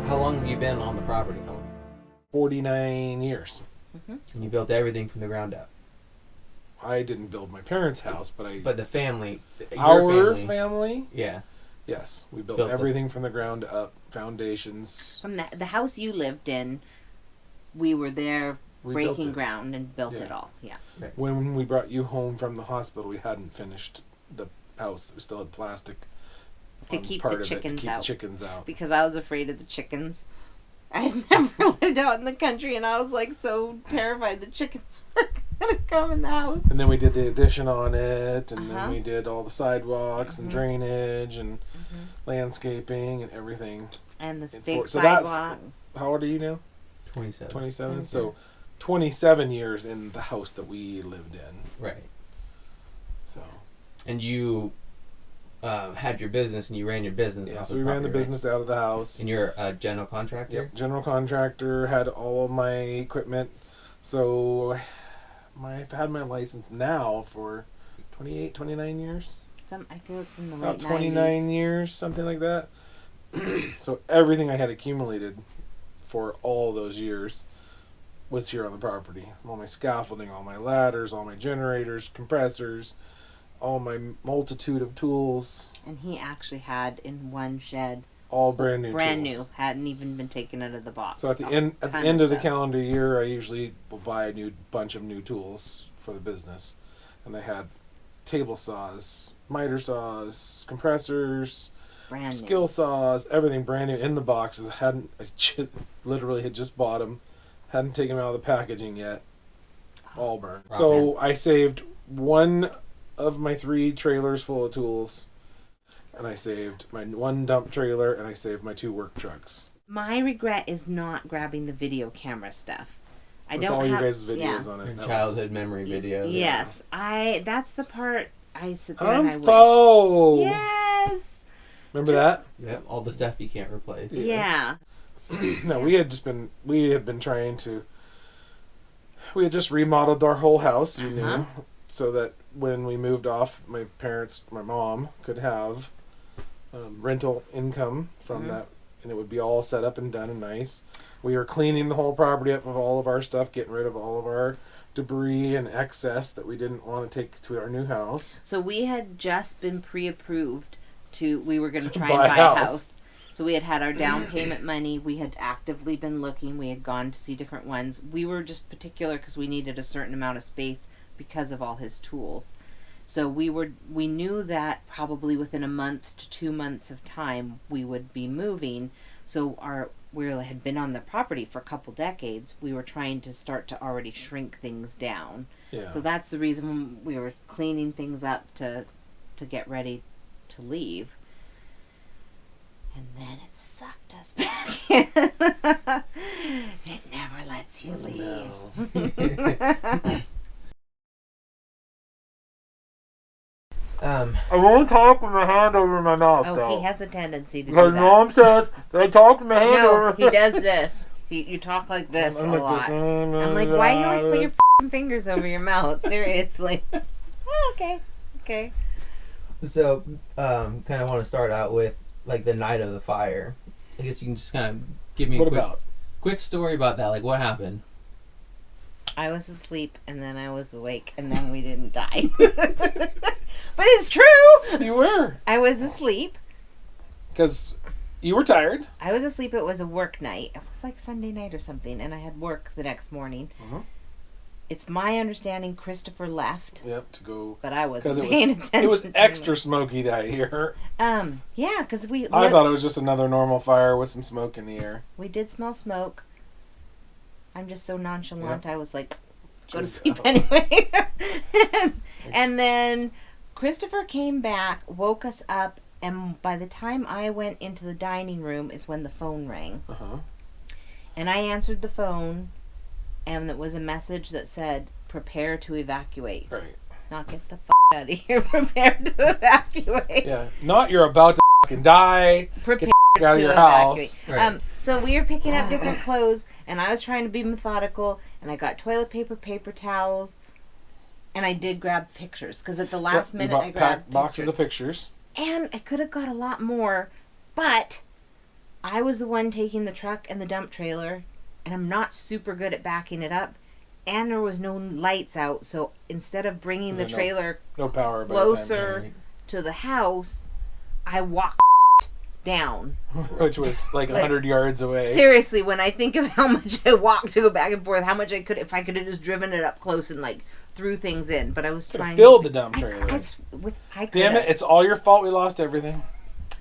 How long have you been on the property? 49 years. And you built everything from the ground up. I didn't build my parents' house, but But the family, our family, yeah, yes, we built Built everything from the ground up, foundations. From the house you lived in, we were there We built breaking it. ground and built Yeah. it all. Yeah. When we brought you home from the hospital, we hadn't finished the house. We still had plastic To on keep part the of it chickens to keep out. the chickens out. Because I was afraid of the chickens. I had never lived out in the country, and I was like so terrified the chickens were gonna come in the house. And then we did the addition on it, and Uh-huh. then we did all the sidewalks and Mhm. drainage and landscaping and everything. And this And big so that's- sidewalk. How old are you now? 27. 27. Mhm. So 27 years in the house that we lived in. Right. So And you had your business and you ran your business. yeah, off so the we ran the property, right? business out of the house. And you're a general contractor? Yep, general contractor, had all of my equipment. So I've had my license now for 28, 29 years. I feel it's in the About late 29 90s. years, something like that. So everything I had accumulated for all those years was here on the property. All my scaffolding, all my ladders, all my generators, compressors, all my multitude of tools, And he actually had in one shed, all brand new brand tools. new, hadn't even been taken out of the box. So at the A end ton of the stuff. calendar year, I usually will buy a new bunch of new tools for the business, and I had table saws, miter saws, compressors, brand new. skill saws, everything brand new in the boxes. Literally had just bought them, hadn't taken them out of the packaging yet, all burned. Wow. So I saved one of my 3 trailers full of tools, and I saved my 1 dump trailer, and I saved my 2 work trucks. My regret is not grabbing the video camera stuff. I With don't all have you guys' videos yeah. on it. Your That childhood memory videos. Yes, that's the part I sit there Was, and I I'm wish. faux. Yes. Remember that? Yep. All the stuff you can't replace. Yeah. No, we had been trying to. We had just remodeled our whole house, you Uh-huh. knew, so that when we moved off, my mom could have rental income from Mhm. that, and it would be all set up and done and nice. We were cleaning the whole property up of all of our stuff, getting rid of all of our debris and excess that we didn't want to take to our new house. So we had just been pre-approved we were going to To try and buy buy a a house. house. So we had our down payment money. We had actively been looking. We had gone to see different ones. We were just particular because we needed a certain amount of space because of all his tools. So we knew that probably within a month to 2 months of time we would be moving. So we had been on the property for a couple decades. We were trying to start to already shrink things down. Yeah. So that's the reason we were cleaning things up to get ready to leave. And then it sucked us back in. It never lets you leave. No. I won't talk with my hand over my mouth, Oh, though. he has a tendency to do Because that. Mom says that I talk with my hand No, over. he does this. You talk like this a I'm like lot. this. I'm like, why do you always put your f***ing fingers over your mouth? Seriously. Oh, okay. So, kind of want to start out with like the night of the fire. I guess you can just kind of give me What a about? quick story about that. Like, what happened? I was asleep and then I was awake and then we didn't die. But it's true. You were. I was asleep. Because you were tired. I was asleep. It was a work night. It was like Sunday night or something, and I had work the next morning. Mhm. It's my understanding Christopher left, Yep, to go. but I wasn't 'Cause paying attention. It was to extra smoky that year. him. Yeah, because I thought it was just another normal fire with some smoke in the air. we did smell smoke. I'm just so nonchalant. I was like, go to Just sleep go. anyway. And then Christopher came back, woke us up, and by the time I went into the dining room is when the phone rang. Uh-huh. And I answered the phone, and it was a message that said, prepare to evacuate. Right. Not get the out of here. Prepare to evacuate. Yeah. Not you're about to fucking die. Prepare Get out of to your evacuate. house. Right. So we were picking up different clothes, and I was trying to be methodical, and I got toilet paper, paper towels, and I did grab pictures, because at the last Yep, minute you I grabbed boxes pictures. of pictures. And I could have got a lot more, but I was the one taking the truck and the dump trailer, and I'm not super good at backing it up, and there was no lights out, so instead of bringing the Is there trailer No power by the time- closer to the house, I walked down. which was like 100 yards away. Seriously, when I think of how much I walked to go back and forth, how much I could, if I could have just driven it up close and like threw things in, but I was Could have trying. filled the dump I trailer. could've. Damn it! It's all your fault. We lost everything.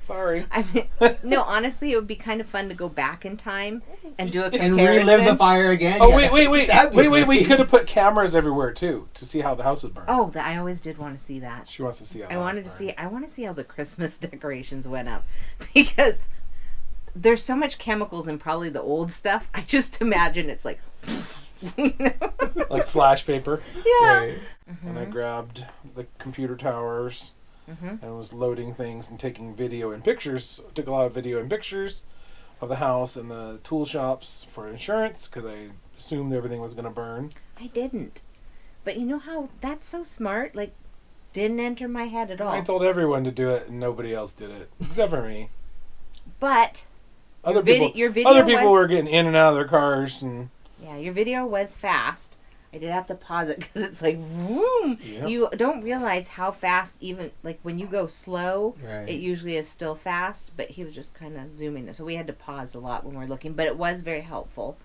Sorry. I mean, no, honestly, it would be kind of fun to go back in time and do a comparison. And relive the fire again. Oh Yeah, wait! that'd be We great. could have put cameras everywhere too to see how the house would burn. Oh, I always did want to see that. She wants to see how. I want to see how the Christmas decorations went up, because there's so much chemicals in probably the old stuff. I just imagine it's like, you know? Like flash paper. Yeah. Right. And I grabbed the computer towers and was loading things and taking video and pictures. Took a lot of video and pictures of the house and the tool shops for insurance because I assumed everything was going to burn. I didn't. But you know how that's so smart? Like, didn't enter my head at all. I told everyone to do it and nobody else did it except for me. But Other your video other people was- were getting in and out of their cars and yeah, your video was fast. I did have to pause it because it's like, vroom. Yep. You don't realize how fast, even like when you go slow, Right. it usually is still fast. But he was just kind of zooming it, so we had to pause a lot when we were looking. But it was very helpful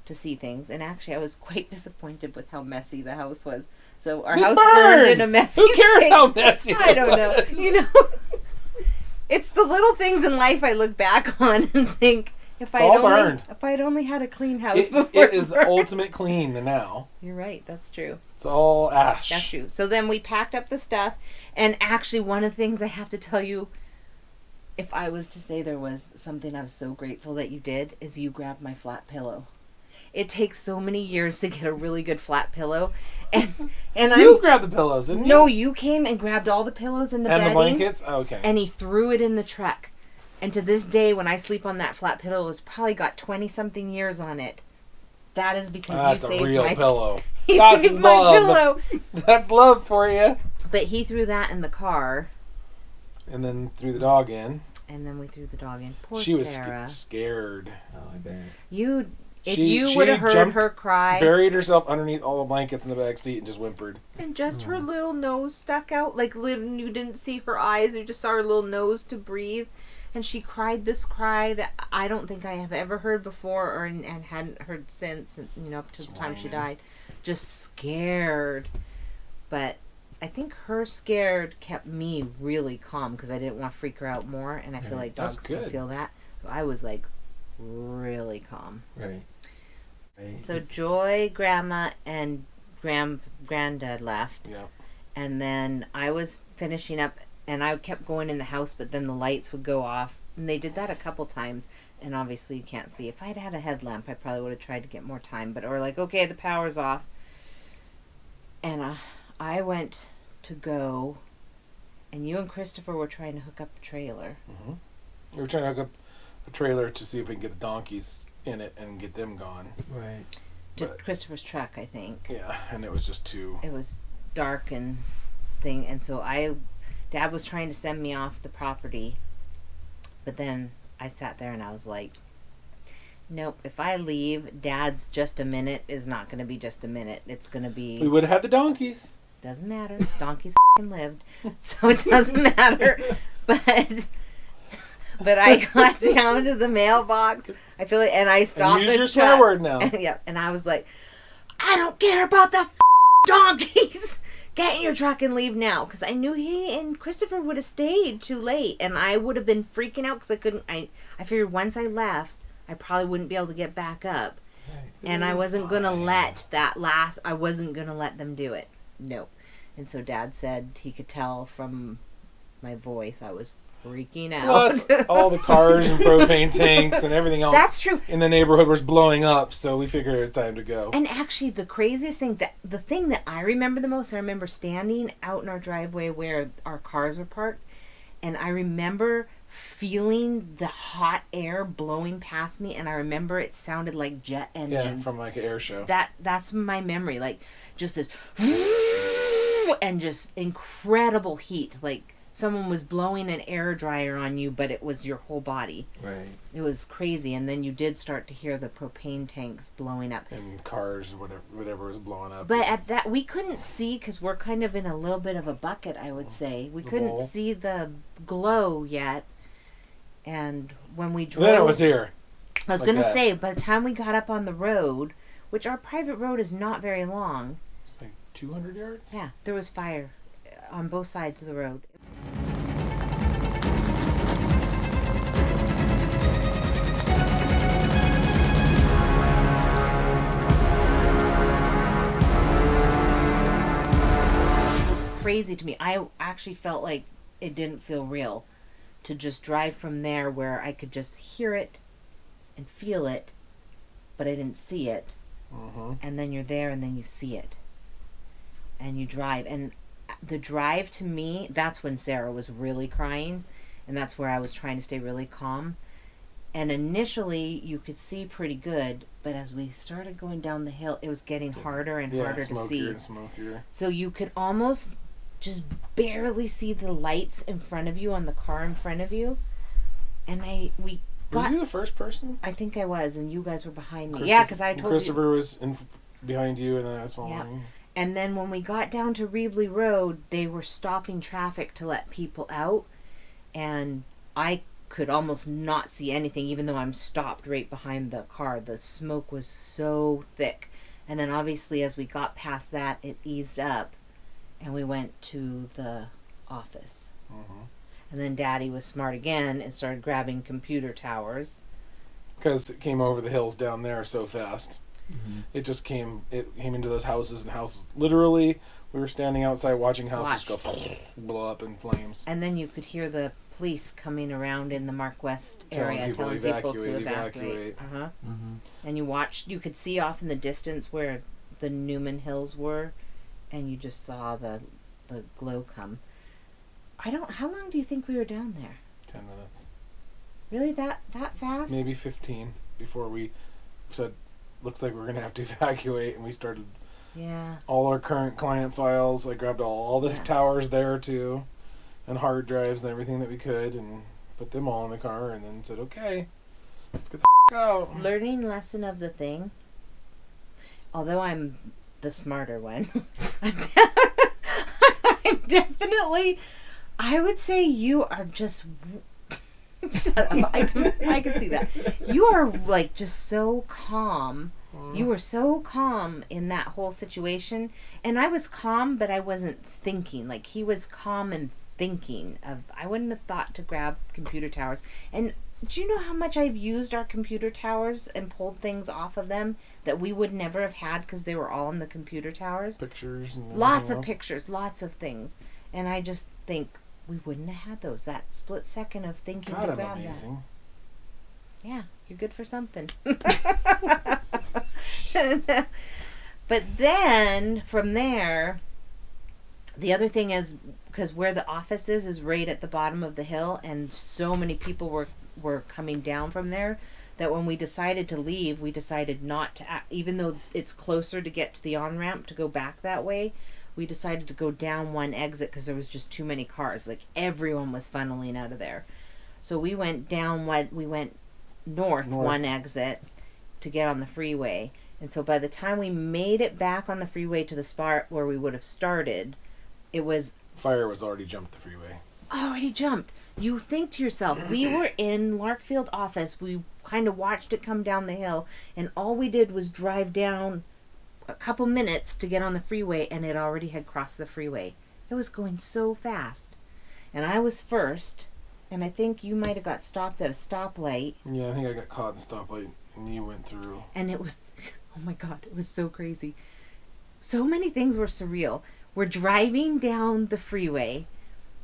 to see things. And actually, I was quite disappointed with how messy the house was. So our house burned in a messy. Who cares state. how messy? I it don't know. was? You know, it's the little things in life I look back on and think, if I'd only had a clean house before It is burned. ultimate clean now. You're right. That's true. It's all ash. That's true. So then we packed up the stuff, and actually, one of the things I have to tell you, if I was to say there was something I was so grateful that you did, is you grabbed my flat pillow. It takes so many years to get a really good flat pillow, and You grabbed the pillows, didn't you? No, you came and grabbed all the pillows and the And bedding, the blankets? Oh, okay. and he threw it in the truck. And to this day, when I sleep on that flat pillow, it's probably got 20-something years on it. That is because That's you a saved real my pillow. He That's saved my love. pillow. That's love for you. But he threw that in the car, And then threw the dog in. and then we threw the dog in. Poor She was Sarah. scared. Oh, I bet. If She- you she would have heard jumped, her cry, Buried herself underneath all the blankets in the back seat and just whimpered. and just her little nose stuck out, like you didn't see her eyes, you just saw her little nose to breathe. And she cried this cry that I don't think I have ever heard before, and hadn't heard since, you know, up to the time she died. Just scared. But I think her scared kept me really calm because I didn't want to freak her out more, and I feel like That's dogs can good. feel that. So I was like really calm. Right. So Joy, Grandma, and Granddad left. Yeah. And then I was finishing up, and I kept going in the house, but then the lights would go off. And they did that a couple times, and obviously you can't see. If I had had a headlamp, I probably would have tried to get more time. But or like, okay, the power's off. And I went to go, and you and Christopher were trying to hook up a trailer. We were trying to hook up a trailer to see if we can get the donkeys in it and get them gone. Right. To But- Christopher's truck, I think. Yeah, and it was just too... It was dark and thing, and so Dad was trying to send me off the property, but then I sat there and I was like, nope, if I leave, Dad's just a minute is not going to be just a minute. It's going to We be, would have had the donkeys. doesn't matter. Donkeys f***ing lived, so it doesn't matter. But I got down to the mailbox. I feel like, and I stopped And use the your truck. swear word now. Yep, and I was like, I don't care about the donkeys. Get in your truck and leave now. Because I knew he and Christopher would have stayed too late. And I would have been freaking out because I couldn't. I figured once I left, I probably wouldn't be able to get back up. Right. And I wasn't going to I wasn't going to let them do it. Nope. And so Dad said he could tell from my voice I was freaking out. Plus, all the cars and propane tanks and everything else That's true. in the neighborhood was blowing up, so we figured it was time to go. And actually, the craziest thing, the thing that I remember the most, I remember standing out in our driveway where our cars were parked, and I remember feeling the hot air blowing past me, and I remember it sounded like jet engines. Yeah, from like an air show. That's my memory, like just this, and just incredible heat, like someone was blowing an air dryer on you, but it was your whole body. Right. It was crazy. And then you did start to hear the propane tanks blowing up. And cars, whatever was blowing up. But at that, we couldn't see because we're kind of in a little bit of a bucket, I would say. We couldn't bowl. see the glow yet. And when we drove... Then it was here. I was like going to that. say, by the time we got up on the road, which our private road is not very long, It's like 200 yards? yeah, there was fire on both sides of the road. It was crazy to me. I actually felt like it didn't feel real to just drive from there where I could just hear it and feel it, but I didn't see it. Mm-hmm. And then you're there and then you see it. And you drive. And the drive to me, that's when Sarah was really crying. And that's where I was trying to stay really calm. And initially you could see pretty good, but as we started going down the hill, it was getting harder and Yeah, harder to smokier see. and smokier. So you could almost just barely see the lights in front of you on the car in front of you. And we Were got... you the first person? I think I was, and you guys were behind me. Yeah, because I told you. Christopher was behind you, and then I was following. And then when we got down to Reebley Road, they were stopping traffic to let people out. And I could almost not see anything, even though I'm stopped right behind the car. The smoke was so thick. And then obviously as we got past that, it eased up. And we went to the office. Mm-hmm. And then Daddy was smart again and started grabbing computer towers. Because it came over the hills down there so fast. Mm-hmm. It came into those houses and houses. Literally, we were standing outside watching houses go blow up in flames. And then you could hear the police coming around in the Mark West area telling people to evacuate. Uh-huh. Mm-hmm. And you could see off in the distance where the Newman Hills were, and you just saw the glow come. How long do you think we were down there? 10 minutes. Really that fast? Maybe 15 before we said, looks like we're going to have to evacuate, and we started Yeah. all our current client files. I grabbed all the Yeah. towers there too, and hard drives and everything that we could, and put them all in the car, and then said, okay, let's get the out. Learning lesson of the thing. Although I'm the smarter one, I'm definitely. I would say you are just. Shut up! I can see that. You are like just so calm. You were so calm in that whole situation, and I was calm, but I wasn't thinking. Like he was calm and thinking of. I wouldn't have thought to grab computer towers. And do you know how much I've used our computer towers and pulled things off of them that we would never have had because they were all in the computer towers? Pictures and Lots everything of else. pictures, lots of things, and I just think we wouldn't have had those. That split second of thinking God, to I'm grab amazing. that. Yeah, you're good for something. But then from there, the other thing is because where the office is right at the bottom of the hill, and so many people were coming down from there that when we decided to leave, we decided not to, even though it's closer to get to the on-ramp to go back that way, we decided to go down one exit because there was just too many cars. Like everyone was funneling out of there. So we went down we went north one exit to get on the freeway. And so by the time we made it back on the freeway to the spot where we would have started, it was Fire was already jumped the freeway. already jumped. You think to yourself, we were in Larkfield office. We kind of watched it come down the hill, and all we did was drive down a couple minutes to get on the freeway, and it already had crossed the freeway. It was going so fast. And I was first, and I think you might have got stopped at a stoplight, Yeah, I think I got caught in the stoplight, and you went through. and it was, oh my God, it was so crazy. So many things were surreal. We're driving down the freeway,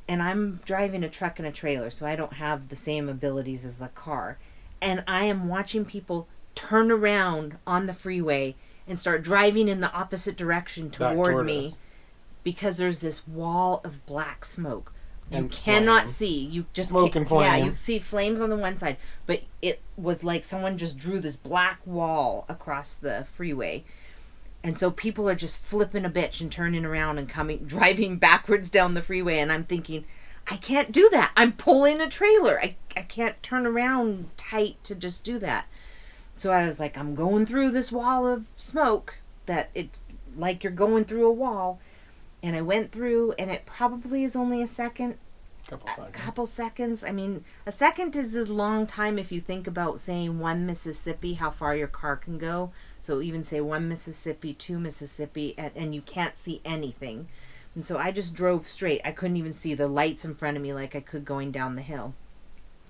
and I'm driving a truck and a trailer, so I don't have the same abilities as the car. And I am watching people turn around on the freeway and start driving in the opposite direction Back toward me us. because there's this wall of black smoke. You And cannot flame. see. You just Smoke can't- and Yeah, flame. you see flames on the one side, but it was like someone just drew this black wall across the freeway. And so people are just flipping a bitch and turning around and driving backwards down the freeway. And I'm thinking, I can't do that. I'm pulling a trailer. I can't turn around tight to just do that. So I was like, I'm going through this wall of smoke that it's like you're going through a wall. And I went through, and it probably is only a second. Couple seconds. I mean, a second is a long time if you think about saying 1 Mississippi, how far your car can go. So even say 1 Mississippi, 2 Mississippi, and you can't see anything. And so I just drove straight. I couldn't even see the lights in front of me like I could going down the hill.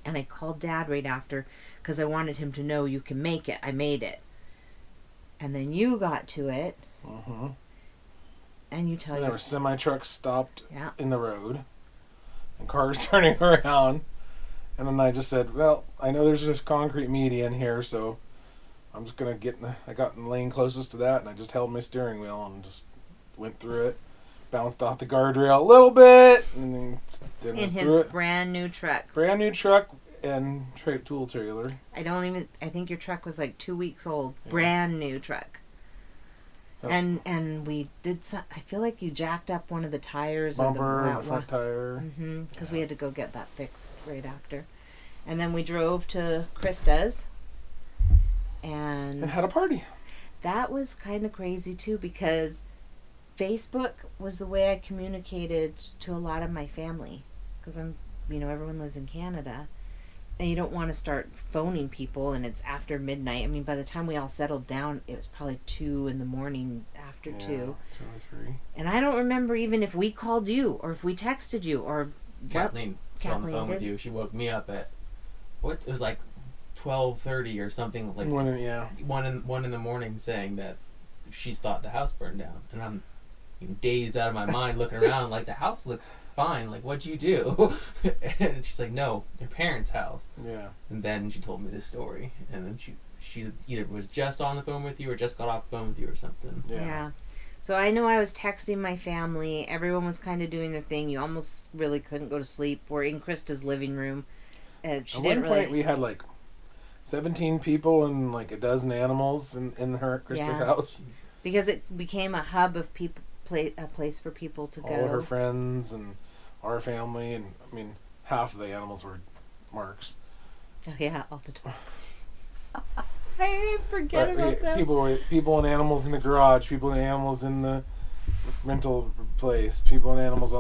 And I called Dad right after because I wanted him to know you can make it. I made it. And then you got to it. Mm-hmm. And you tell And there were semi-trucks stopped Yeah. in the road. And cars turning around. And then I just said, well, I know there's just concrete median here, so I'm just going to get I got in the lane closest to that, and I just held my steering wheel and just went through it. Bounced off the guardrail a little bit, and then in through his it. brand new truck. Brand new truck and tool trailer. I think your truck was like 2 weeks old. Yeah. Brand new truck. Oh. And we did some, I feel like you jacked up one of the tires Bumper, or and the front tire. because we had to go get that fixed right after. And then we drove to Krista's. And And had a party. that was kind of crazy too because Facebook was the way I communicated to a lot of my family because everyone lives in Canada and you don't want to start phoning people and it's after midnight. I mean, by the time we all settled down, it was probably 2 a.m. after 2. 2 or 3. And I don't remember even if we called you or if we texted you or Kathleen was on the Kathleen phone with did. you. She woke me up at it was like 12:30 or something, like One one in the morning, saying that she thought the house burned down, and I'm dazed out of my mind, looking around like the house looks fine. Like, what'd you do? And she's like, no, your parents' house. Yeah. And then she told me this story, and then she either was just on the phone with you or just got off the phone with you or something. Yeah. So I know I was texting my family. Everyone was kind of doing their thing. You almost really couldn't go to sleep. We're in Krista's living room. She At didn't one really. point, we had like 17 people and like a dozen animals in her Krista's Yeah. house. Because it became a hub of people, a place for people to All go. her friends and our family, and I mean, half of the animals were Mark's. Oh yeah, all the time. I forget But about that. people and animals in the garage, people and animals in the rental place, people and animals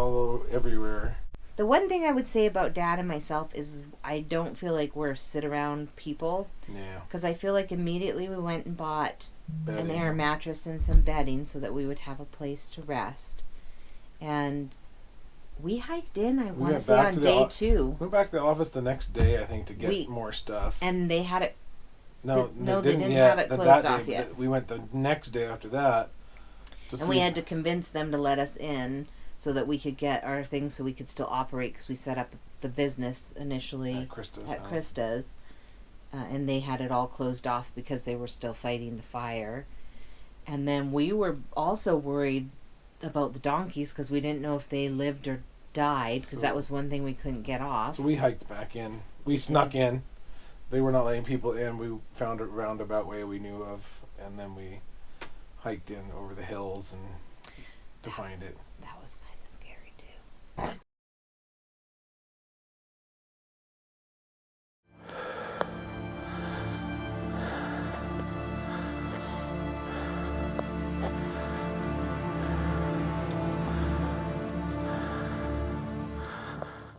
everywhere. The one thing I would say about Dad and myself is I don't feel like we're sit around people Yeah. because I feel like immediately we went and bought an Bedding. air mattress and some bedding so that we would have a place to rest. And we hiked in, I want to went say, back on to the day o- 2. Went back to the office the next day, I think, to get more stuff. And they had it. No, they didn't yet, have it that closed day, off but yet. We went the next day after that. And we had to convince them to let us in so that we could get our things so we could still operate because we set up the business initially at Krista's at house. Krista's. And they had it all closed off because they were still fighting the fire. And then we were also worried about the donkeys because we didn't know if they lived or died because that was one thing we couldn't get off. So we hiked back in. We snuck in. They were not letting people in. We found a roundabout way we knew of, and then we hiked in over the hills and to find it. That was kind of scary too.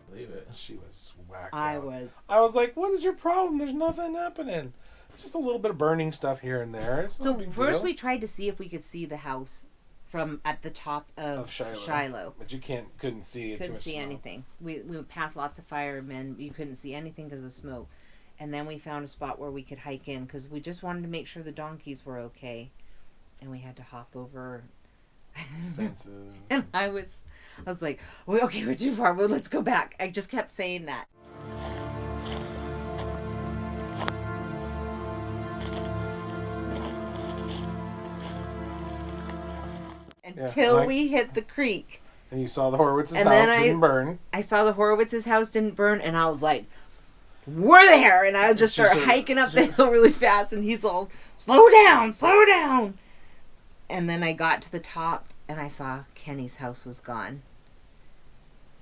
Believe it. She was whacked I out. was. like, what is your problem? There's nothing happening. It's just a little bit of burning stuff here and there. It's So no big first deal. we tried to see if we could see the house from at the top of Shiloh. But you couldn't see it. Couldn't see anything. We went past lots of firemen. You couldn't see anything because of smoke. And then we found a spot where we could hike in because we just wanted to make sure the donkeys were okay. And we had to hop over Fences. and I was like, well, okay, we're too far. Well, let's go back. I just kept saying that. Until like- we hit the creek. And you saw the Horowitz's And house then didn't burn. I saw the Horowitz's house didn't burn, and I was like, we're there. And I just started hiking up the hill really fast, and he's all, slow down, slow down. And then I got to the top, and I saw Kenny's house was gone.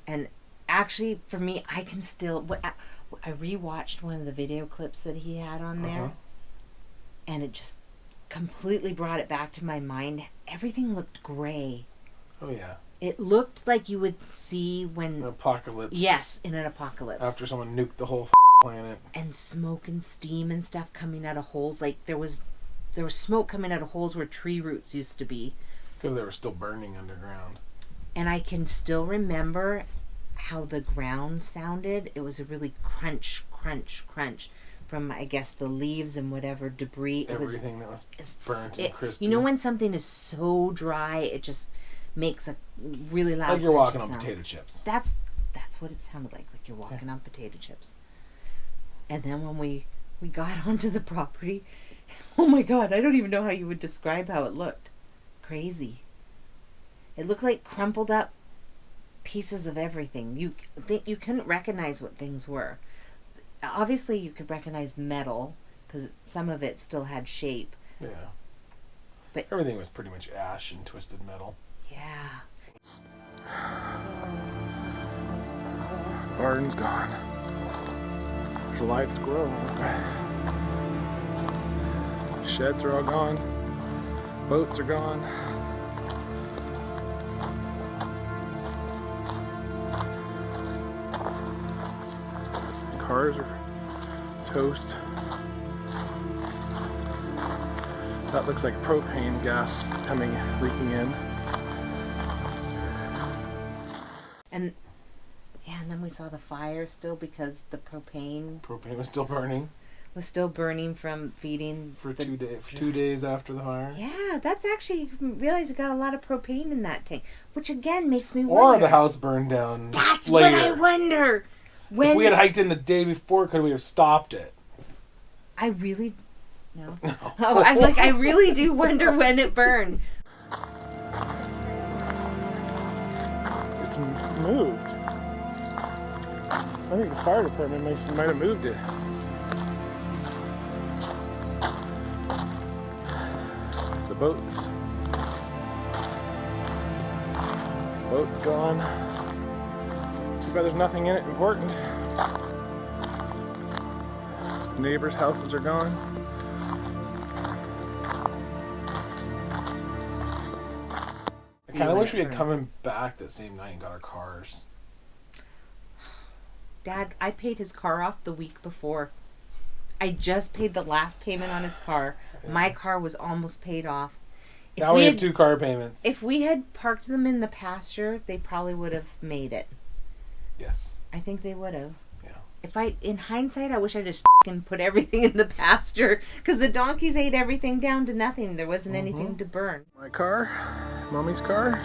And actually, for me, I can still. I rewatched one of the video clips that he had on there, Uh-huh. and it just completely brought it back to my mind. Everything looked gray. Oh yeah. It looked like you would see An when. apocalypse. Yes, in an apocalypse. After someone nuked the whole planet. And smoke and steam and stuff coming out of holes. Like there was smoke coming out of holes where tree roots used to be. Because they were still burning underground. And I can still remember how the ground sounded. It was a really crunch, crunch, crunch from, I guess, the leaves and whatever debris. Everything that was burnt and crispy. You know when something is so dry, it just makes a really loud. Like you're walking on sound. potato chips. That's what it sounded like you're walking on potato chips. And then when we got onto the property, oh my God, I don't even know how you would describe how it looked. Crazy. It looked like crumpled up pieces of everything. You couldn't recognize what things were. Obviously, you could recognize metal because some of it still had shape. Yeah. But everything was pretty much ash and twisted metal. Yeah. Barn's gone. There's a live squirrel. Sheds are all gone. Boats are gone. Cars are toast. That looks like propane gas leaking in. And then we saw the fire still because the propane Was still burning was still burning from feeding for 2 days after the fire. Yeah, that's actually, you realize you got a lot of propane in that tank, which again makes me Or wonder. the house burned down That's later. what I wonder. If we had hiked in the day before, could we have stopped it? I really, no. Oh, I really do wonder when it burned. It's moved. I think the fire department might have moved it. The boat's gone. Too bad there's nothing in it important. Neighbors' houses are gone. I kind of wish we had come back that same night and got our cars. Dad, I paid his car off the week before. I just paid the last payment on his car. My car was almost paid off. Now we have 2 car payments. If we had parked them in the pasture, they probably would have made it. Yes. I think they would have. Yeah. In hindsight, I wish I just put everything in the pasture because the donkeys ate everything down to nothing. There wasn't anything to burn. My car, Mommy's car,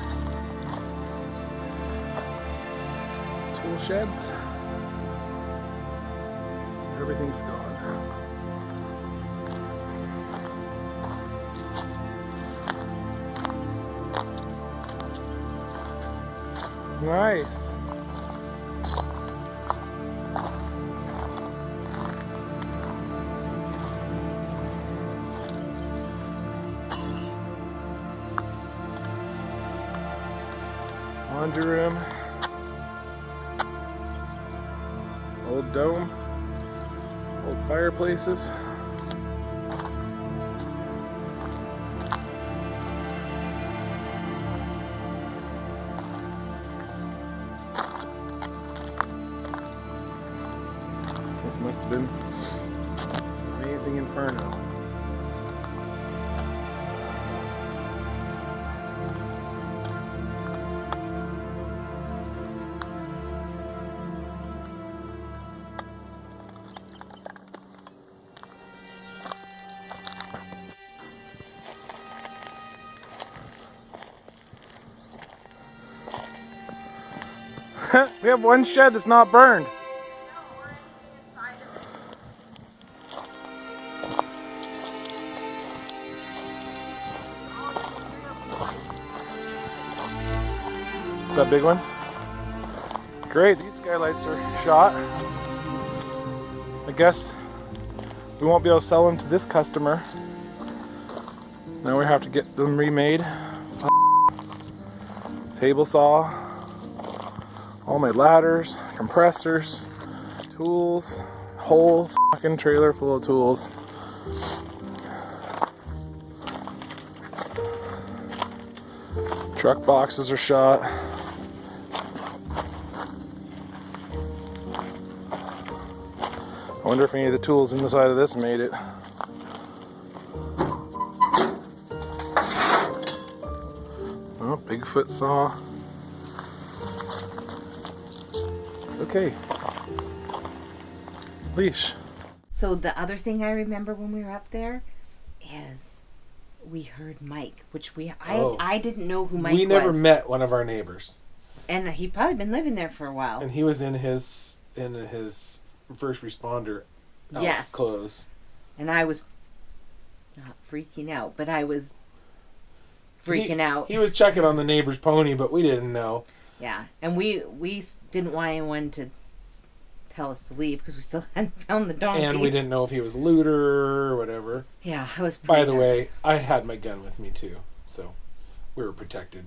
tool sheds, everything's gone. Nice. Laundry room, old dome, old fireplaces. This must have been an amazing inferno. We have one shed that's not burned. That big one? Great, these skylights are shot. I guess we won't be able to sell them to this customer. Now we have to get them remade. Table saw. All my ladders, compressors, tools, whole fucking trailer full of tools. Truck boxes are shot. I wonder if any of the tools inside of this made it. Oh, Bigfoot saw. It's okay. Leash. So the other thing I remember when we were up there is we heard Mike, which I didn't know who Mike was. We never met one of our neighbors. And he'd probably been living there for a while. And he was in his first responder Yes. clothes. And I was not freaking out, but I was freaking out. He was checking on the neighbor's pony, but we didn't know. Yeah. And we didn't want anyone to tell us to leave because we still hadn't found the donkeys. And we didn't know if he was a looter or whatever. Yeah, I was By pretty the nervous. way, I had my gun with me too, so we were protected.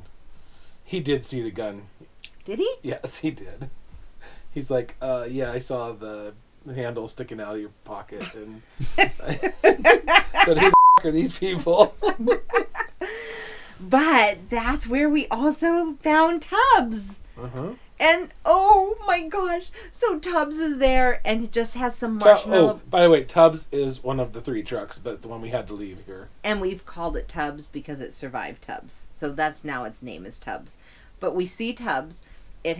He did see the gun. Did he? Yes, he did. He's like, yeah, I saw the handle sticking out of your pocket, and said, "Who the f- are these people?" But that's where we also found Tubbs. Uh-huh. And oh my gosh, so Tubbs is there and it just has some marshmallow. Oh, by the way, Tubbs is one of the 3 trucks, but the one we had to leave here. And we've called it Tubbs because it survived Tubbs. So that's now its name is Tubbs. But we see Tubbs. It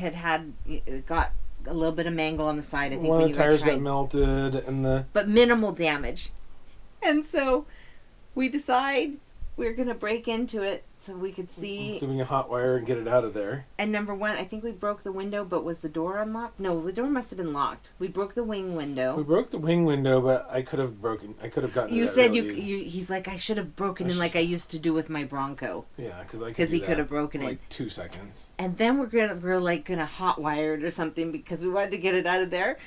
got a little bit of mangle on the side. I think One when of the you were tires got trying, melted, and but minimal damage. And so we decide we're gonna break into it so we could see. so we can hot wire and get it out of there. And number one, I think we broke the window, but was the door unlocked? No, the door must have been locked. We broke the wing window. We broke the wing window, but I could have gotten. You it out said real easy. he's like, I should have broken in like I used to do with my Bronco. Yeah, because he could have broken in it. like 2 seconds. And then we're gonna hot wire it or something because we wanted to get it out of there.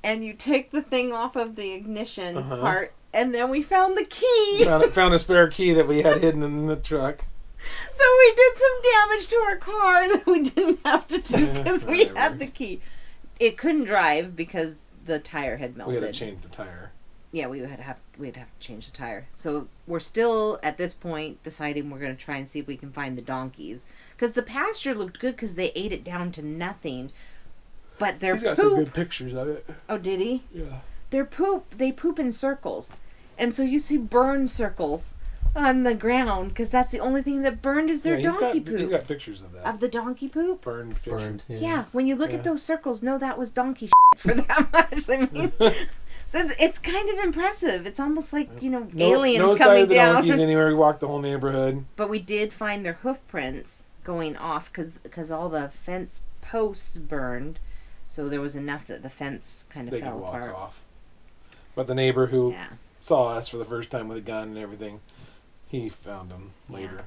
And you take the thing off of the ignition part, and then we found the key. Found a spare key that we had hidden in the truck. So we did some damage to our car that we didn't have to do because we Whatever. had the key. It couldn't drive because the tire had melted. We had to change the tire. Yeah, we'd have to change the tire. So we're still at this point deciding we're going to try and see if we can find the donkeys because the pasture looked good because they ate it down to nothing. But their He's got some poop. good pictures of it. Oh, did he? Yeah. Their poop. They poop in circles, and so you see burn circles on the ground because that's the only thing that burned is their donkey poop. He's got pictures of that. Of the donkey poop. Burned pictures. Burned. Yeah, when you look Yeah. at those circles, no, that was donkey for that much. I mean, it's kind of impressive. It's almost like, aliens no side coming of the down. donkeys anywhere. We walked the whole neighborhood. But we did find their hoof prints going off because all the fence posts burned. So there was enough that the fence kind of They could fell walk apart. off. But the neighbor who Yeah. saw us for the first time with a gun and everything, he found them later.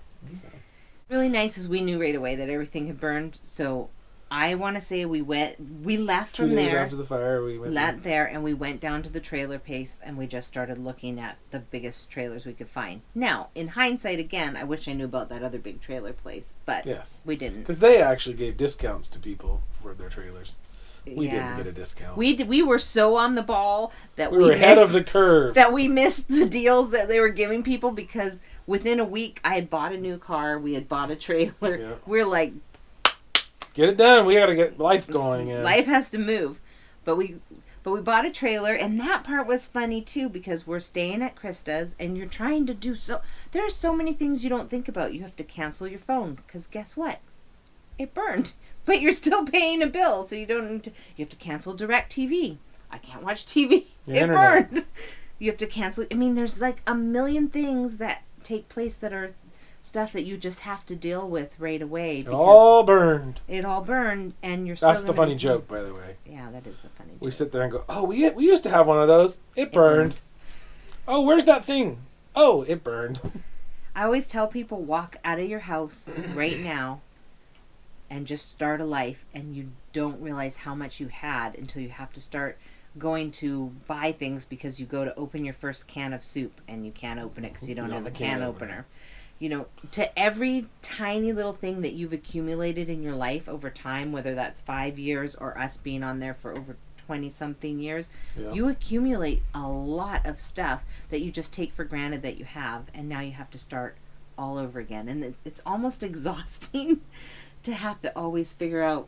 Really nice is we knew right away that everything had burned. So I want to say we left 2 from days there. after the fire, we went. Left there and we went down to the trailer place and we just started looking at the biggest trailers we could find. Now, in hindsight, again, I wish I knew about that other big trailer place, but Yes. we didn't. Because they actually gave discounts to people for their trailers. We Yeah. didn't get a discount. We were so on the ball that we were ahead missed, of the curve. that we missed the deals that they were giving people because within a week I had bought a new car, we had bought a trailer. Yeah. We're like, Get it done. We got to get life going. Yeah. life has to move. But we bought a trailer, and that part was funny too because we're staying at Krista's, and you're trying to do so. There are so many things you don't think about. You have to cancel your phone because guess what? It burned, but you're still paying a bill, so you have to cancel DirecTV. I can't watch TV. Your It internet. burned. You have to cancel. I mean, there's like a million things that take place that are stuff that you just have to deal with right away. It all burned. It all burned, and you're still. That's the gonna- funny joke, by the way. Yeah, that is the funny joke. We sit there and go, "Oh, we used to have one of those. It burned. Oh, where's that thing? Oh, it burned." I always tell people walk out of your house right now and just start a life, and you don't realize how much you had until you have to start going to buy things because you go to open your first can of soup and you can't open it because you don't have a can opener. You know, to every tiny little thing that you've accumulated in your life over time, whether that's 5 years or us being on there for over 20 something years, Yeah. you accumulate a lot of stuff that you just take for granted that you have, and now you have to start all over again. And it's almost exhausting to have to always figure out,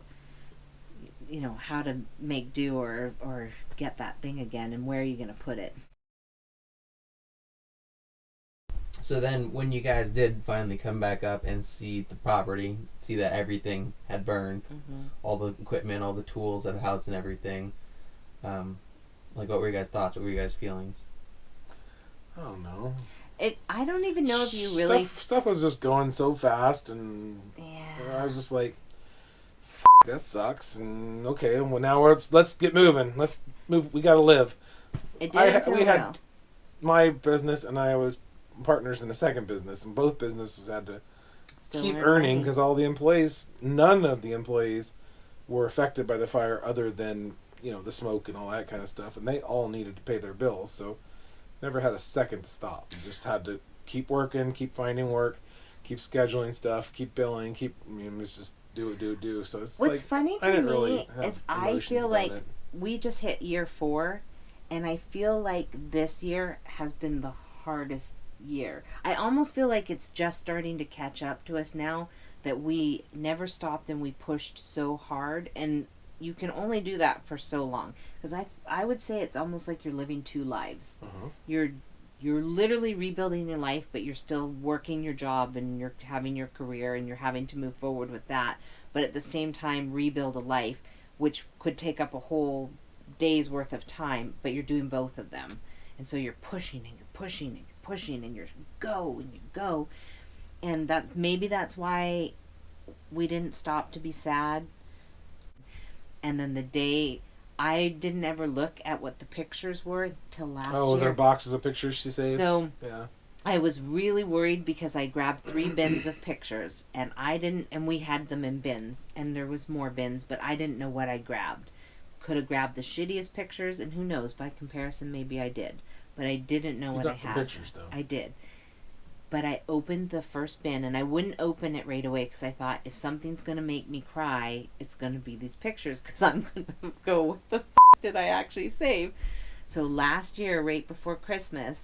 you know, how to make do or get that thing again, and where are you going to put it. So then, when you guys did finally come back up and see the property, see that everything had burned, all the equipment, all the tools of the house and everything, like, what were your guys' thoughts? What were your guys' feelings? I don't know. I don't even know if you really... Stuff was just going so fast, and Yeah. I was just like, that sucks. And okay, well, now let's get moving. Let's move. We gotta live. It didn't feel we real. had my business, and I was partners in a second business, and both businesses had to Still keep weren't earning ready. because all the employees, none of the employees were affected by the fire other than, you know, the smoke and all that kind of stuff, and they all needed to pay their bills, so never had a second to stop. You just had to keep working, keep finding work, keep scheduling stuff, keep billing, it's just do. So it's What's like, funny I to didn't me really have is I emotions feel about like it. we just hit year 4, and I feel like this year has been the hardest year. I almost feel like it's just starting to catch up to us now, that we never stopped and we pushed so hard, and you can only do that for so long, because I would say it's almost like you're living 2 lives. You're literally rebuilding your life, but you're still working your job, and you're having your career, and you're having to move forward with that, but at the same time rebuild a life, which could take up a whole day's worth of time, but you're doing both of them. And so you're pushing and you're pushing and you're pushing and you go, and that maybe that's why we didn't stop to be sad. And then the day, I didn't ever look at what the pictures were till last Oh, year. there are boxes of pictures she saved. So yeah. I was really worried because I grabbed 3 bins of pictures, and we had them in bins, and there was more bins, but I didn't know what I grabbed. Could have grabbed the shittiest pictures, and who knows, by comparison maybe I did, but I didn't know You what got I some had. pictures though. I did. But I opened the first bin, and I wouldn't open it right away because I thought, if something's going to make me cry, it's going to be these pictures, because I'm going to go, what the did I actually save? So last year, right before Christmas,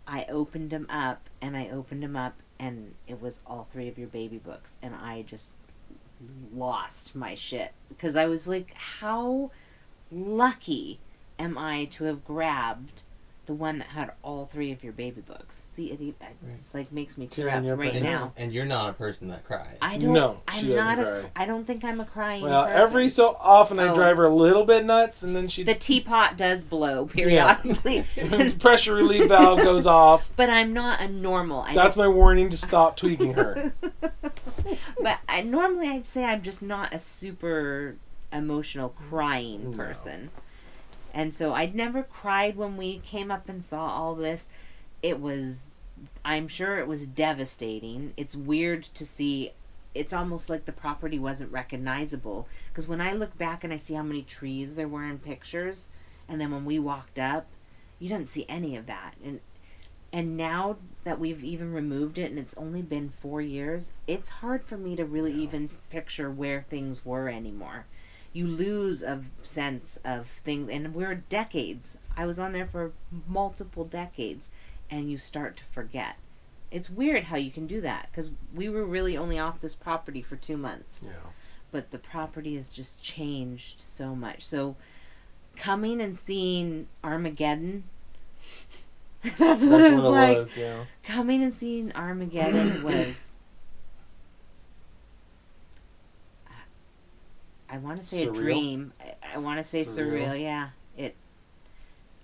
I opened them up, and it was all 3 of your baby books, and I just lost my shit, because I was like, how lucky am I to have grabbed the one that had all 3 of your baby books? See, it's like makes me tear Tearing up you up right right now. And you're not a person that cries. I don't. No, she I'm doesn't not. cry. I don't think I'm a crying Well, person. every so often I Oh. drive her a little bit nuts, and then she The teapot does blow periodically, pressure relief valve goes off. but I'm not a normal. That's my warning to stop tweaking her. But normally I'd say I'm just not a super emotional crying No. person. And so I'd never cried when we came up and saw all this. I'm sure it was devastating. It's weird to see. It's almost like the property wasn't recognizable. Because when I look back and I see how many trees there were in pictures, and then when we walked up, you didn't see any of that. And now that we've even removed it, and it's only been 4 years, it's hard for me to really even picture where things were anymore. You lose a sense of things, and we're decades. I was on there for multiple decades, and you start to forget. It's weird how you can do that, because we were really only off this property for 2 months. Yeah. But the property has just changed so much. So coming and seeing Armageddon, that's what it was like. Was, yeah. Coming and seeing Armageddon was, I want to say Surreal? a dream. I want to say Surreal. surreal. Yeah.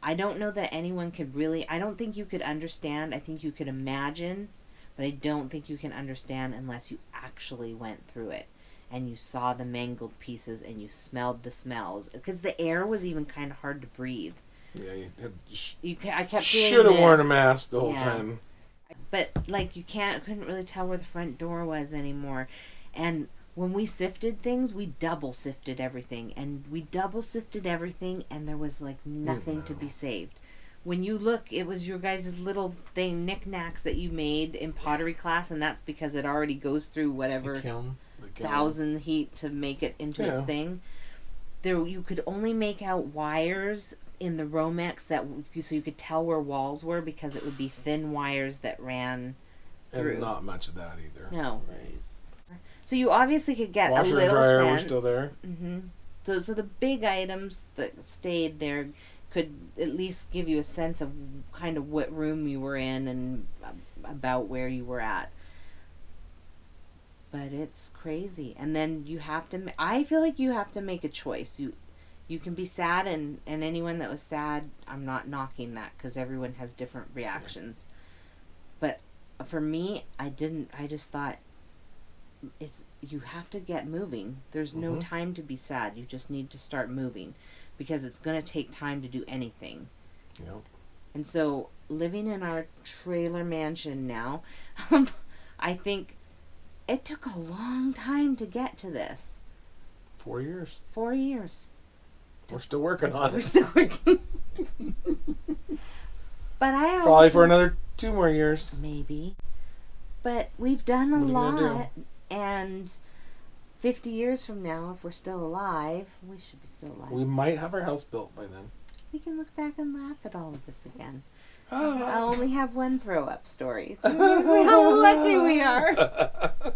I don't know that anyone could really. I don't think you could understand. I think you could imagine, but I don't think you can understand unless you actually went through it, and you saw the mangled pieces, and you smelled the smells. Because the air was even kind of hard to breathe. Yeah, I kept feeling should have worn a this. mask the whole Yeah. time. But like couldn't really tell where the front door was anymore. And when we sifted things, we double sifted everything, and there was like nothing to be saved. when you look, it was your guys' little thing, knickknacks that you made in pottery class, and that's because it already goes through whatever The kiln. thousand heat to make it into its Yeah. thing. There, you could only make out wires in the Romex so you could tell where walls were because it would be thin wires that ran through. And not much of that either. No, Right. so you obviously could get Washer a and little dryer sense. were still there. So the big items that stayed there could at least give you a sense of kind of what room you were in and about where you were at. But it's crazy, and then you have to. I feel like you have to make a choice. You can be sad, and anyone that was sad, I'm not knocking that because everyone has different reactions. But for me, I didn't. I just thought you have to get moving. There's no Mhm. time to be sad. You just need to start moving because it's going to take time to do anything. Yep. And so living in our trailer mansion now, I think it took a long time to get to this. 4 years. 4 years. We're still working on We're it. still working. But I also, Probably for another 2 more years. maybe. But we've done a What are you gonna lot, and 50 years from now, if we're still alive, we should be still alive. We might have our house built by then. We can look back and laugh at all of this again. Ah. I'll only have one throw up story. How lucky we are.